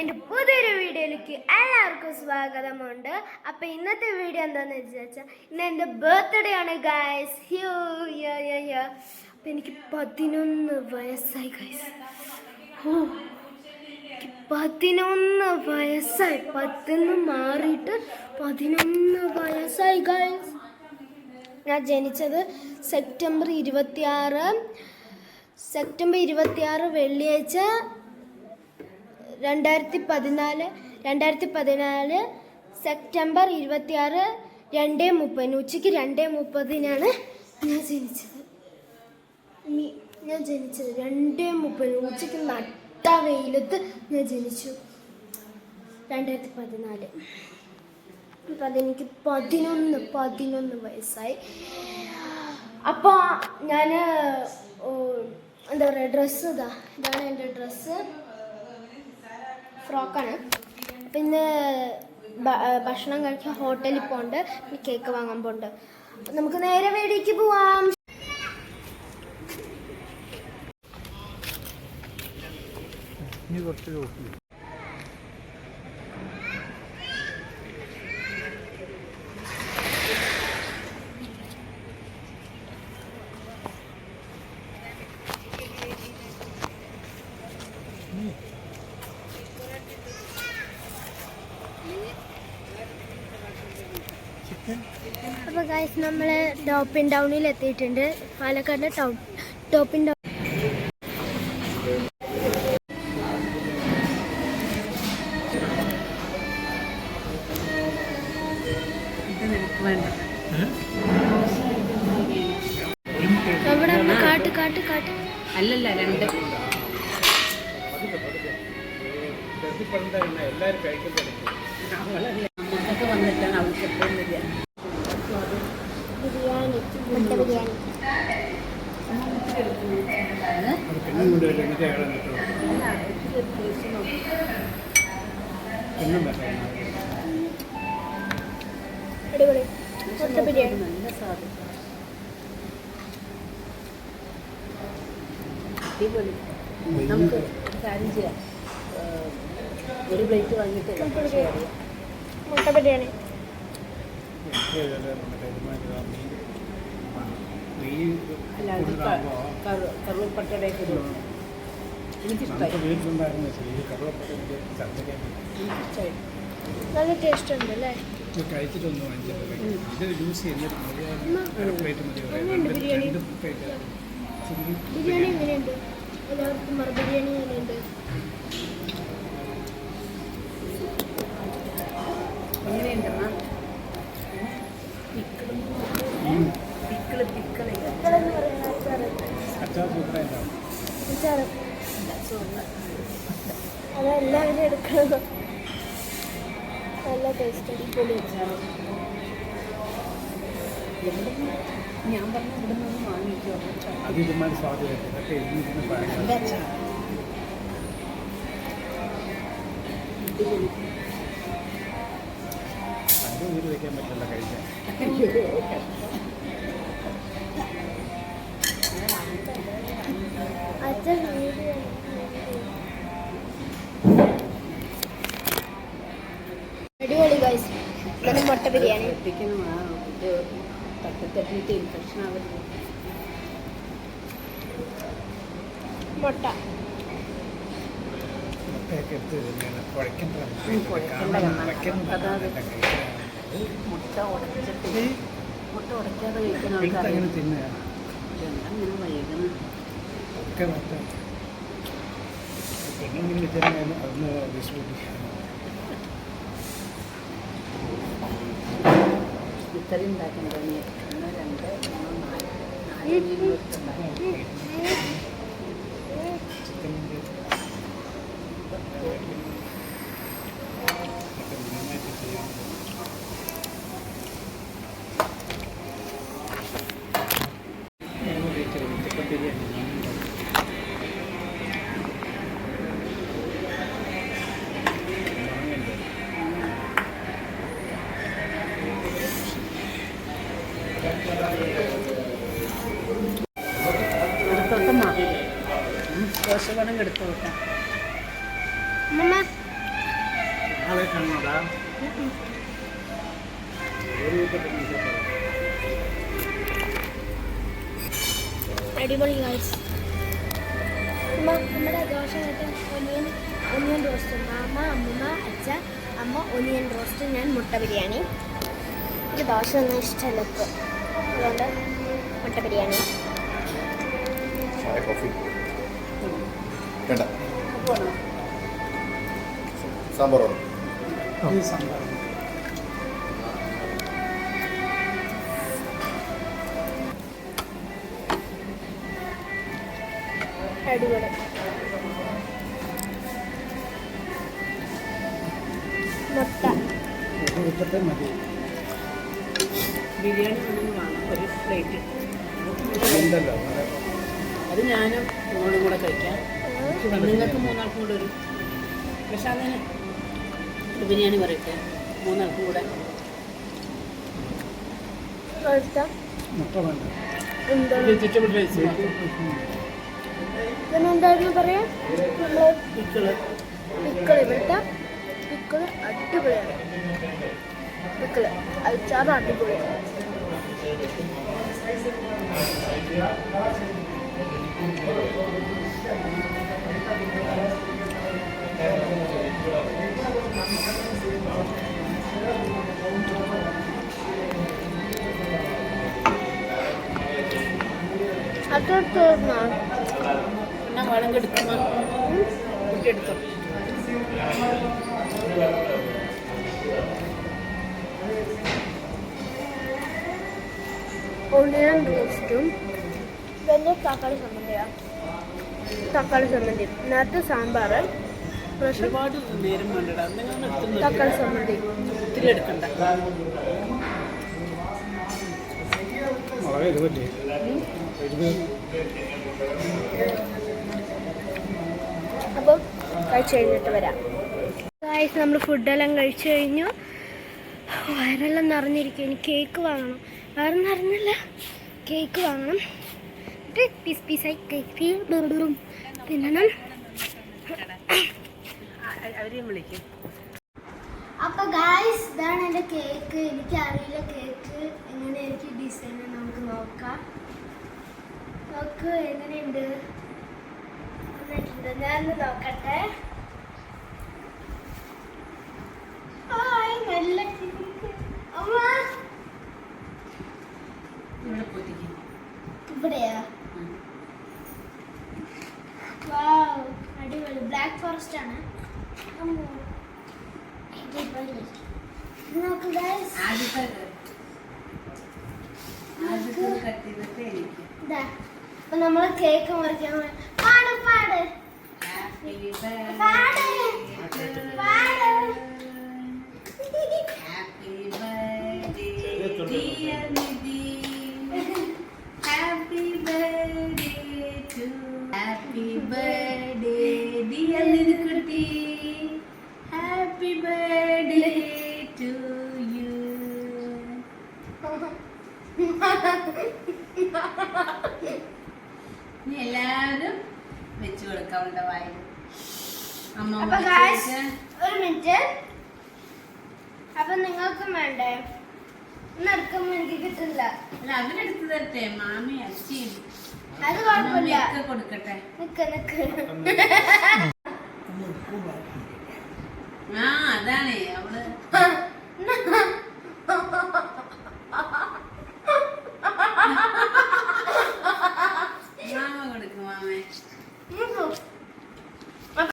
എൻ്റെ പുതിയൊരു വീഡിയോയിലേക്ക് എല്ലാവർക്കും സ്വാഗതമുണ്ട്. അപ്പോൾ ഇന്നത്തെ വീഡിയോ എന്താണെന്ന് വെച്ചാൽ ഇന്ന് എൻ്റെ ബർത്ത്ഡേ ആണ് ഗൈസ്. അപ്പം എനിക്ക് 11 വയസ്സായി ഗൈസ്. 11 വയസ്സായി. 10 മാറിയിട്ട് 11 വയസ്സായി ഗൈസ്. ഞാൻ ജനിച്ചത് സെപ്റ്റംബർ 26 വെള്ളിയാഴ്ച 2014 സെപ്റ്റംബർ 26 2:30 ഉച്ചയ്ക്ക് 2:30 ഞാൻ ജനിച്ചത് 2:30 ഉച്ചയ്ക്ക് നട്ട വെയിലത്ത് ഞാൻ ജനിച്ചു 2014. അപ്പം അതെനിക്ക് 11 വയസ്സായി. അപ്പോൾ ഞാൻ എന്താ പറയുക, ഡ്രസ്സ് ഇതാണ് എൻ്റെ ഡ്രസ്സ്, ഫ്രോക്കാണ്. അപ്പം ഇന്ന് ഭക്ഷണം കഴിക്കാൻ ഹോട്ടലിൽ പോകുന്നുണ്ട്, പിന്നെ കേക്ക് വാങ്ങാൻ പോകുന്നുണ്ട്. അപ്പം നമുക്ക് നേരെ വീട്ടിലേക്ക് പോവാം. അപ്പോൾ ഗൈസ്, നമ്മൾ ടോപ്പിൻ ടൗണിൽ എത്തിയിട്ടുണ്ട്. പാലക്കാടിലെ ടോപ്പിൻ ടൗൺ. അവിടെ കാട്ട് അല്ലല്ല, രണ്ട് നമുക്കൊക്കെ വന്നിട്ടാണ് അവർക്ക് എപ്പോഴും വരിക. ബിരിയാണി, മുട്ട ബിരിയാണി. അടിപൊളി മുട്ട ബിരിയാണി. നല്ല സാധനം, അടിപൊളി. നമുക്ക് കാര്യം ചെയ്യാം, ഒരു പ്ലേറ്റ് വാങ്ങിയിട്ട് മുട്ട ബിരിയാണി. അല്ല, കറുവപ്പട്ടയുടെയൊക്കെ എനിക്കിഷ്ടമായി. നല്ല ടേസ്റ്റ് ഉണ്ട് അല്ലേ? ബിരിയാണി എങ്ങനെയുണ്ട്? എല്ലാവർക്കും ബിരിയാണി എങ്ങനെയുണ്ട്? എങ്ങനെയുണ്ടെന്നാ പിക്കിളെന്ന് പറയുന്ന അച്ചാറ് അതെല്ലാവരും എടുക്കണം. നല്ല ടേസ്റ്റ്, അടിപൊളി അച്ചാറ്. ഞാൻ പറഞ്ഞ ഇവിടെ നിന്ന് വാങ്ങിക്കോ. വയ്ക്കാൻ പറ്റില്ല കഴിക്കാൻ. അടിപൊളി ഗൈസ്. മുട്ട ബിരിയാണി ഒട്ടിക്കണം. ഇത് തട്ടിത്തട്ടിയിട്ട് ഇൻഫെക്ഷൻ ആവരുത്. മുട്ടയൊക്കെ എടുത്ത് മുട്ട ഉടയ്ക്കാതെ കഴിക്കുന്ന ആൾക്കാർ അങ്ങനെ തിന്നുക. അങ്ങനെ വൈകണം ഒക്കെ മാറ്റാം. പെണ്ണെങ്കിലും വെച്ചാൽ അതൊന്ന് ഡിസ്ട്രിബ്യൂട്ട് ചെയ്യാം. ഇത്രയും ഉണ്ടാക്കുന്നത് 1 2 3 4 ദോശ വേണം എടുത്തു നോക്കാം. ആളെ കാണാതാ അടിപൊളി ഗൈസ്. നമ്മുടെ ദോശ ഒനിയൻ റോസ്റ്റ്. മാമ, അമ്മൂമ്മ, അച്ഛ, അമ്മ ഒനിയൻ റോസ്റ്റ്, ഞാൻ മുട്ട ബിരിയാണി. എനിക്ക് ദോശ ഒന്നും ഇഷ്ടമല്ല ഇപ്പോൾ, അതുകൊണ്ട് മുട്ട ബിരിയാണി. കോഫി വേണ്ട, സാമ്പാറോട് സാമ്പാർ. അടിപൊളി. മുട്ട ഇപ്പോഴത്തെ മതി. ബിരിയാണി കൊണ്ടൊന്ന് വാങ്ങാം, ഒരു പ്ലേറ്റ്. ഉണ്ടല്ലോ അത് ഞാനും മോളും കൂടെ കഴിക്കാം. നിങ്ങൾക്ക് മൂന്നാൾക്കും കൂടെ ഒരു പ്രശാന്തന് ഒരു ബിരിയാണി പറയട്ടെ, മൂന്നാൾക്കും കൂടെ. മുട്ട വേണ്ട. എന്താണ് വെജിറ്റബിൾ റൈസ്, ഇതിനെന്തായിരുന്നു പറയാ? നമ്മള് പിക്കിള്. ഇവിടുത്തെ പിക്കിള് അടിപൊളിയാണ്. പിക്കിള് അച്ചാറ് അടിപൊളിയാണ്. അത് തീർന്നോ? പിന്നെ വേണമെങ്കിൽ എടുക്കുമ്പോൾ കുട്ടിയെടുത്തോ. ഒനിയൻ റോസ്റ്റും പിന്നെ തക്കാളി ചമ്മന്തിയാണ്. തക്കാളി ചമ്മന്തി, നേരത്തെ സാമ്പാർ, ഒരുപാട് നേരം വേണ്ടടാ, എന്തെങ്കിലും എടുത്തു. തക്കാളി ചമ്മന്തി. ഒത്തിരി എടുക്കണ്ട. വളരെ ഇരുപല്ലേ അപ്പം കഴിച്ച് കഴിഞ്ഞിട്ട് വരാം. ഗായ്സ്, നമ്മൾ ഫുഡെല്ലാം കഴിച്ചു കഴിഞ്ഞു. വയറെല്ലാം നിറഞ്ഞിരിക്കും. ഇനി കേക്ക് വാങ്ങണം. വേറെ നിറഞ്ഞില്ല, കേക്ക് വാങ്ങണം. എന്നിട്ട് പീസായി കേക്ക് തിന്നണം. അവരെയും വിളിക്കും. അപ്പൊ ഗായ്സ്, ഇതാണ് എൻ്റെ കേക്ക്. എനിക്കറിയില്ല കേക്ക് എങ്ങനെയായിരിക്കും ഡിസൈൻ. നമുക്ക് നോക്കാം. നോക്ക് എങ്ങനെയുണ്ട്. ഞാനൊന്ന് നോക്കട്ടെ. നല്ല കേക്ക്. അമ്മ ഇവിടെയാ? വാവ്, അടിപൊളി. ബ്ലാക്ക് ഫോറസ്റ്റ് ആണ്. നോക്ക് ഗൈസ്, ഇതാ. അപ്പൊ നമ്മള് കേക്ക് മുറിക്കാൻ പാട് പാട് പാട് പാട്. Happy birthday dear Nidukutti, happy birthday to you. നീ എല്ലാവരും വെച്ചു കൊടുക്കാവുന്ന വായി. അപ്പൊ ഗായ്സ്, ഒരു മിനിറ്റ്. അപ്പൊ നിങ്ങൾക്കും വേണ്ടേ? നടക്കുമ്പോ എനിക്ക് കിട്ടില്ല. അല്ല, അവരെടുത്ത് തരട്ടെ, മാമി അച്ഛയും. അത് കുഴപ്പമില്ല. കൊടുക്കട്ടെ. നിക്ക് ആ, അതാണ് അവള്